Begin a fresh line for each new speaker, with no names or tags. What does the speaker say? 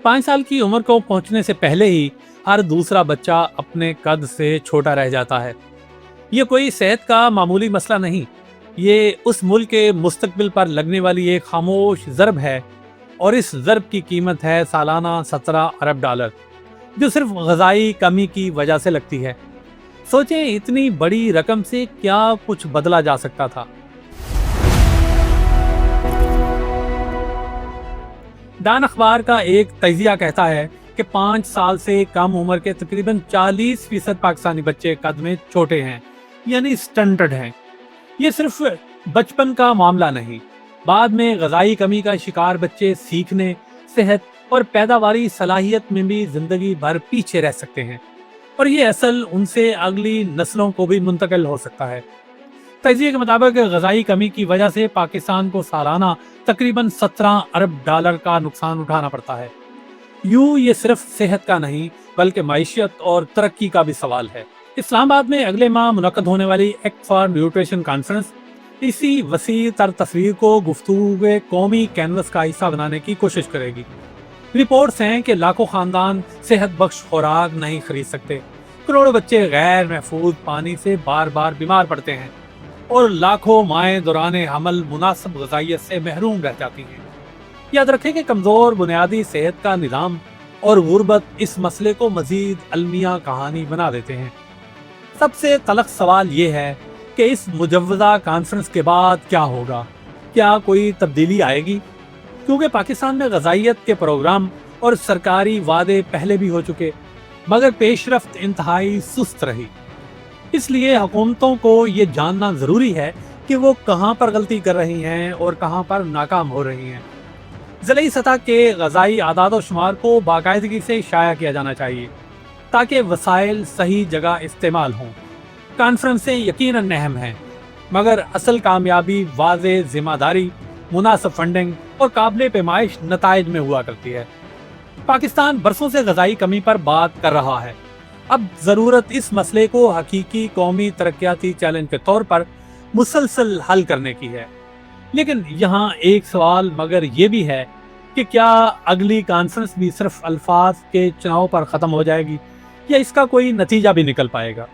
5 साल की उम्र को पहुंचने से पहले ही हर दूसरा बच्चा अपने कद से छोटा रह जाता है। ये कोई सेहत का मामूली मसला नहीं, ये उस मुल्क के मुस्तकबिल पर लगने वाली एक खामोश ज़रब है। और इस ज़रब की कीमत है सालाना 17 अरब डॉलर, जो सिर्फ ग़ज़ाई कमी की वजह से लगती है। सोचें, इतनी बड़ी रकम से क्या कुछ बदला जा सकता था। दान अखबार का एक तजिया कहता है कि 5 साल से कम उम्र के तकरीबन 40% पाकिस्तानी बच्चे कद में छोटे हैं, यानी स्टंटेड हैं। ये सिर्फ बचपन का मामला नहीं, बाद में ग़ज़ाई कमी का शिकार बच्चे सीखने, सेहत और पैदावारी सलाहियत में भी जिंदगी भर पीछे रह सकते हैं, और ये असल उनसे अगली नस्लों को भी मुंतकिल हो सकता है। तजिए के मुताबिक ग़ज़ाई कमी की वजह से पाकिस्तान को सालाना तकरीबन 17 अरब डॉलर का नुकसान उठाना पड़ता है। यूँ ये सिर्फ सेहत का नहीं बल्कि मईशत और तरक्की का भी सवाल है। इस्लामाबाद में अगले माह मुनक्कद होने वाली एक्ट फॉर न्यूट्रिशन कॉन्फ्रेंस इसी वसी तर तस्वीर को गुफ्तगू के कौमी कैनवस का हिस्सा बनाने की कोशिश करेगी। रिपोर्ट्स हैं कि लाखों खानदान सेहत बख्श खुराक नहीं खरीद सकते, करोड़ों बच्चे गैर महफूज पानी से बार बार बीमार पड़ते हैं, और लाखों माएँ दौरान हमल मुनासिब ग़ज़ाइयत से महरूम रह जाती हैं। याद रखें कि कमज़ोर बुनियादी सेहत का निज़ाम और गुर्बत इस मसले को मज़ीद अलमिया कहानी बना देते हैं। सबसे तलख़ सवाल ये है कि इस मुजव्वज़ा कॉन्फ्रेंस के बाद क्या होगा? क्या कोई तब्दीली आएगी? क्योंकि पाकिस्तान में ग़ज़ाइयत के प्रोग्राम और सरकारी वादे पहले भी हो चुके, मगर पेशरफ्त इंतहाई सुस्त रही। इसलिए हुकूमतों को ये जानना ज़रूरी है कि वो कहाँ पर गलती कर रही हैं और कहाँ पर नाकाम हो रही हैं। ज़िली सतह के ग़ज़ाई आदाद और शुमार को बाकायदगी से शाया किया जाना चाहिए ताकि वसाइल सही जगह इस्तेमाल हों। कॉन्फ्रेंसें यकीनन अहम हैं, मगर असल कामयाबी वाज़े ज़िम्मेदारी, मुनासिब फंडिंग और काबिल पैमाइश नताइज में हुआ करती है। पाकिस्तान बरसों से ग़ज़ाई कमी पर बात कर रहा है। अब ज़रूरत इस मसले को हकीकी कौमी तरक्याती चैलेंज के तौर पर मुसलसल हल करने की है। लेकिन यहाँ एक सवाल मगर ये भी है कि क्या अगली कॉन्फ्रेंस भी सिर्फ अल्फाज के चुनाव पर ख़त्म हो जाएगी या इसका कोई नतीजा भी निकल पाएगा।